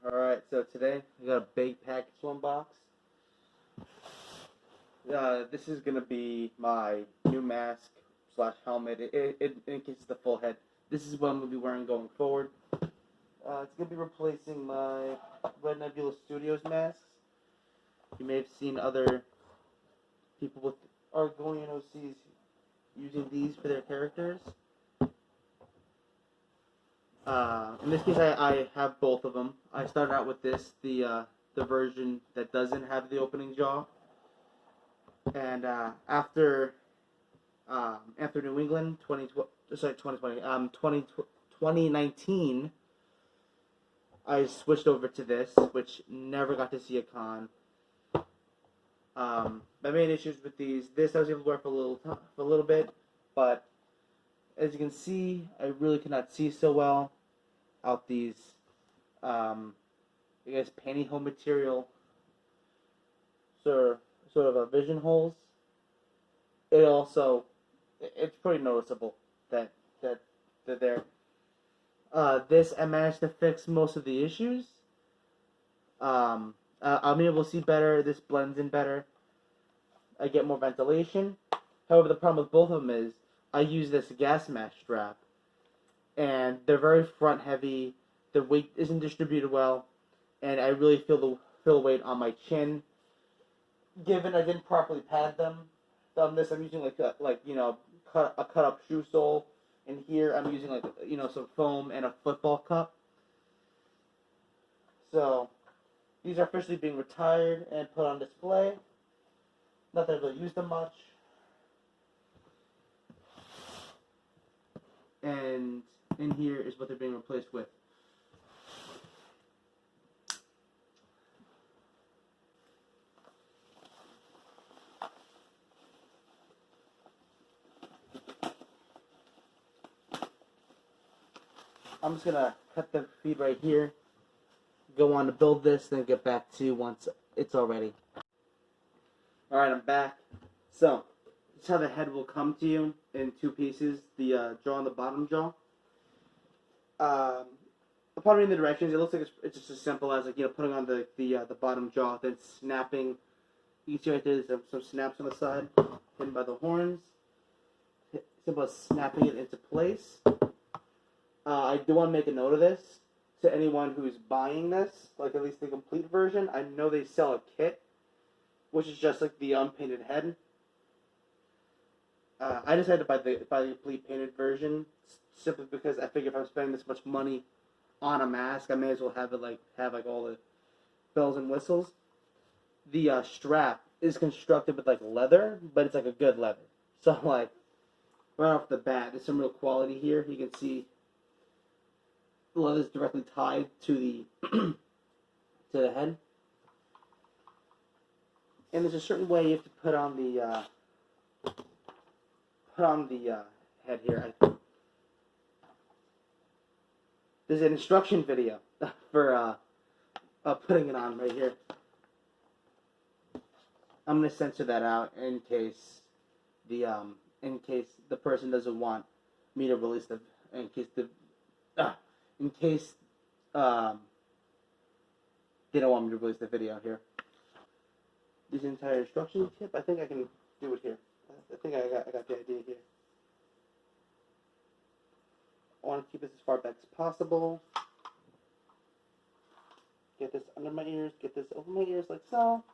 Alright, so today we got a big package to unbox. This is going to be my new mask slash helmet. It encases the full head. This is what I'm going to be wearing going forward. It's going to be replacing my Red Nebula Studios masks. You may have seen other people with Argonian OCs using these for their characters. In this case, I have both of them. I started out with this, the version that doesn't have the opening jaw, and after New England 2019, I switched over to this, which never got to see a con. My main issues with this I was able to wear for a little bit, but as you can see, I really cannot see so well out these, I guess, pantyhose material, sort of vision holes. It's pretty noticeable that they're there. This, I managed to fix most of the issues. I'm able to see better. This blends in better. I get more ventilation. However, the problem with both of them is I use this gas mask strap, and they're very front heavy. The weight isn't distributed well, and I really feel the weight on my chin. Given I didn't properly pad them, on this I'm using a cut up shoe sole, and here I'm using some foam and a football cup. So these are officially being retired and put on display. Not that I really use them much. And in here is what they're being replaced with. I'm just gonna cut the feed right here, go on to build this, then get back to you once it's all ready. Alright, I'm back. So, this is how the head will come to you in two pieces, the jaw and the bottom jaw. Upon reading the directions, it looks like it's just as simple as putting on the bottom jaw, then snapping. You can see right there, there's some snaps on the side, hidden by the horns. Simple as snapping it into place. I do want to make a note of this to anyone who's buying this, like at least the complete version. I know they sell a kit, which is just like the unpainted head. I decided to buy the complete painted version simply because I figure if I'm spending this much money on a mask, I may as well have all the bells and whistles. The strap is constructed with leather, but it's a good leather. So right off the bat, there's some real quality here. You can see the leather is directly tied to the to the head, and there's a certain way you have to put on the head here. There's an instruction video for putting it on right here. I'm gonna censor that out in case the person doesn't want me to release in case they don't want me to release the video here. This entire instruction tip, I think I can do it here. I think I got the idea here. I want to keep this as far back as possible. Get this under my ears, get this over my ears like so.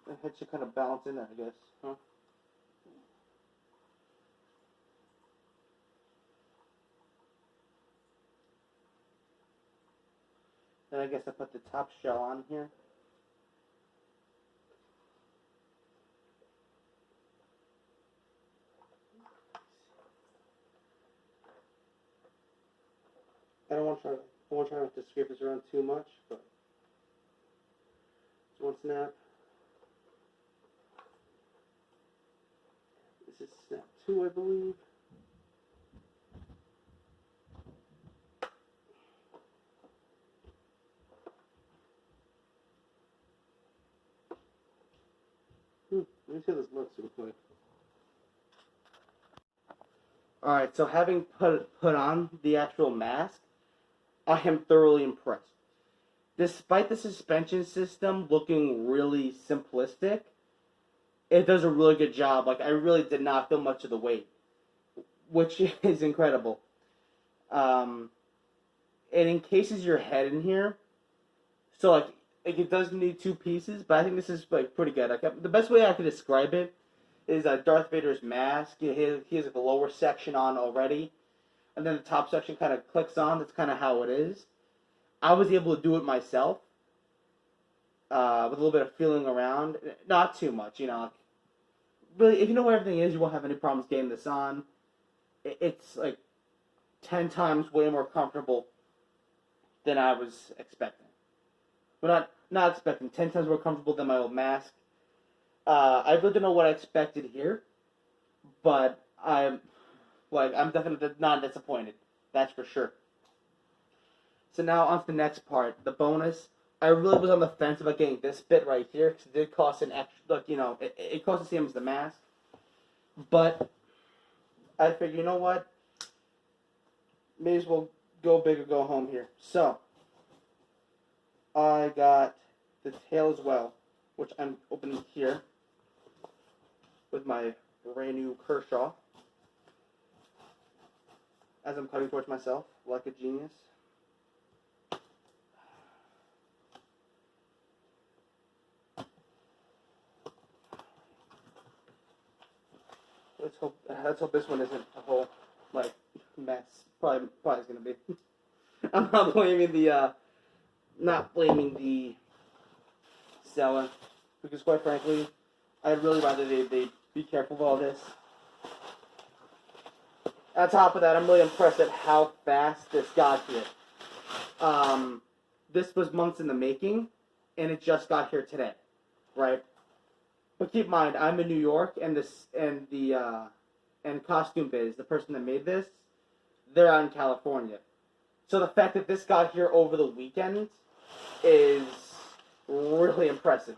The head should kind of balance in there, I guess, huh? Then I guess I put the top shell on here. I won't try not to scrape this around too much, but just one snap. This is snap 2, I believe. Let me see how this looks real quick. Alright, so having put on the actual mask, I am thoroughly impressed. despite the suspension system looking really simplistic, it does a really good job. Like, I really did not feel much of the weight, which is incredible. Um, it encases your head in here, so like it does need two pieces, but I think this is like pretty good. Like, the best way I could describe it is Darth Vader's mask. He has like, the lower section on already, and then the top section kind of clicks on. That's kind of how it is. I was able to do it myself with a little bit of feeling around. Not too much, you know. Like, really, if you know where everything is, you won't have any problems getting this on. It's like 10 times way more comfortable than I was expecting. Well, not expecting. 10 times more comfortable than my old mask. I really don't know what I expected here, but I'm definitely not disappointed. That's for sure. So now on to the next part, the bonus. I really was on the fence about getting this bit right here because it did cost an extra. Like, you know, it cost the same as the mask, but I figured, you know what? May as well go big or go home here. So I got the tail as well, which I'm opening here with my brand new Kershaw as I'm cutting towards myself like a genius. Let's hope this one isn't a whole like mess. Probably is gonna be. I'm not blaming the seller, because quite frankly, I'd really rather they be careful with all this. On top of that, I'm really impressed at how fast this got here. This was months in the making, and it just got here today, right? But keep in mind, I'm in New York, and Costume Biz, the person that made this, they're out in California. So the fact that this got here over the weekend is really impressive.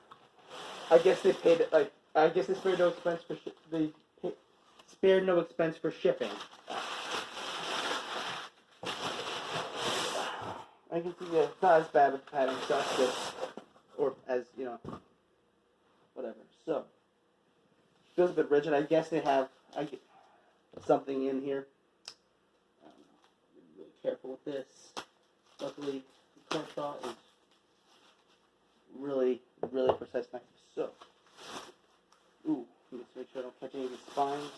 I guess they paid they spared no expense for spared no expense for shipping. I can see it's not as bad with the padding stuff, or as you know, whatever. So feels a bit rigid. I guess they have something in here. Be really careful with this. Luckily, the Kershaw is really precise knife. So, let me just make sure I don't catch any of the spines.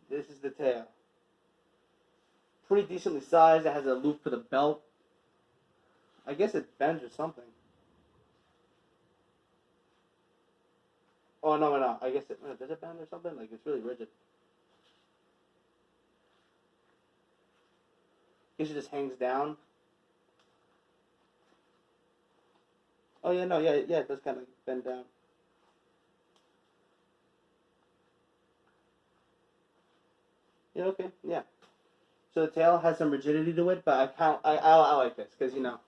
This is the tail. Pretty decently sized. It has a loop for the belt. I guess it bends or something. Oh, no. I guess does it bend or something? Like, it's really rigid. I guess it just hangs down. Oh, yeah, no, yeah, it does kind of bend down. Yeah, okay, yeah. So the tail has some rigidity to it, but I like this, because, you know,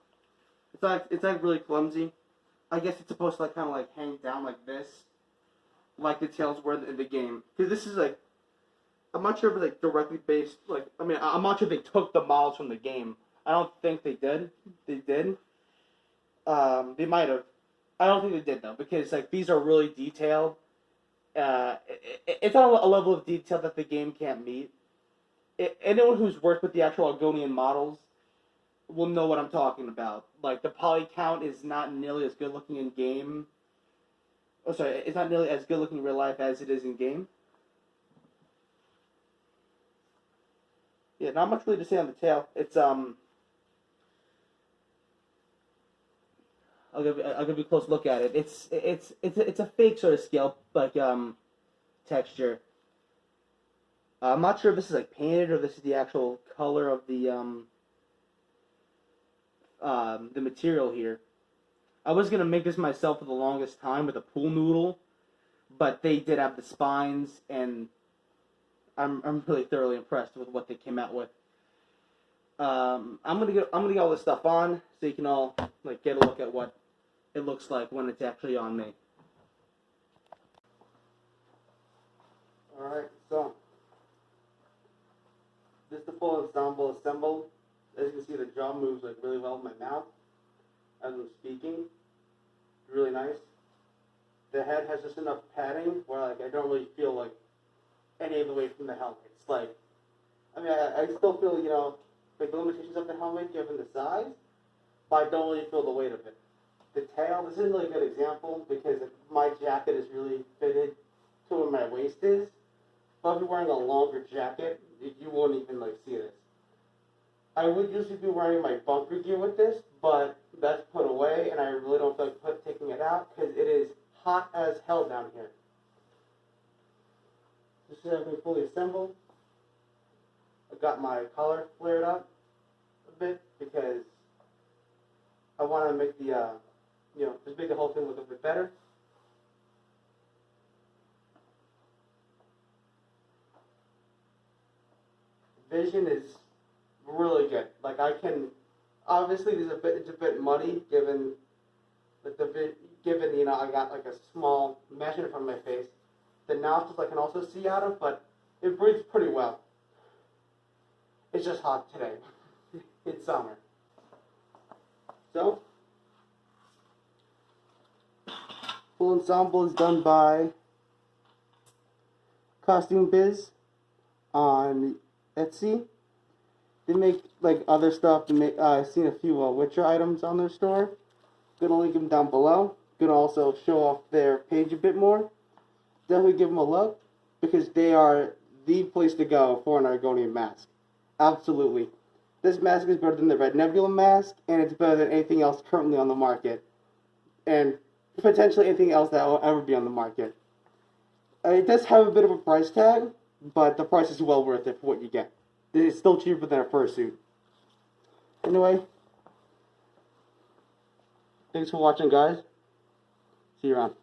it's like really clumsy. I guess it's supposed to like kind of like hang down like this, like the tails were in the game. Because this is like, I'm not sure if it's like directly based. Like, I mean, I'm not sure if they took the models from the game. I don't think they did. They did. They might have. I don't think they did though, because like these are really detailed. It's on a level of detail that the game can't meet. Anyone who's worked with the actual Argonian models will know what I'm talking about. Like, the poly count is not nearly as good looking in game. Oh, sorry, it's not nearly as good looking in real life as it is in game. Yeah, not much really to say on the tail. It's I'll give you a close look at it. It's a fake sort of scale like texture. I'm not sure if this is like painted or this is the actual color of the material here. I was gonna make this myself for the longest time with a pool noodle, but they did have the spines, and I'm really thoroughly impressed with what they came out with. I'm gonna get all this stuff on so you can all like get a look at what it looks like when it's actually on me. All right, so this is the full ensemble assembled. As you can see, the jaw jaw moves like really well in my mouth as I'm speaking. Really nice. The head has just enough padding where like I don't really feel like any of the weight from the helmet. It's like, I mean, I still feel, you know, like the limitations of the helmet given the size, but I don't really feel the weight of it. The tail, this isn't really a good example because my jacket is really fitted to where my waist is. But if you're wearing a longer jacket, you won't even like see this. I would usually be wearing my bunker gear with this, but that's put away, and I really don't feel like taking it out because it is hot as hell down here. This is everything fully assembled. I got my collar flared up a bit because I want to make the, just make the whole thing look a bit better. Vision is really good. Like I can, obviously it's a bit muddy given given I got like a small mesh in front of my face. The nostrils I can also see out of, but it breathes pretty well. It's just hot today. It's summer. So, full ensemble is done by Costume Biz on Etsy. They make like other stuff. I've seen a few Witcher items on their store. Gonna link them down below. Gonna also show off their page a bit more. Definitely give them a look because they are the place to go for an Argonian mask. Absolutely. This mask is better than the Red Nebula mask, and it's better than anything else currently on the market, and potentially anything else that will ever be on the market. It does have a bit of a price tag, but the price is well worth it for what you get. It's still cheaper than a fursuit. Anyway, thanks for watching, guys. See you around.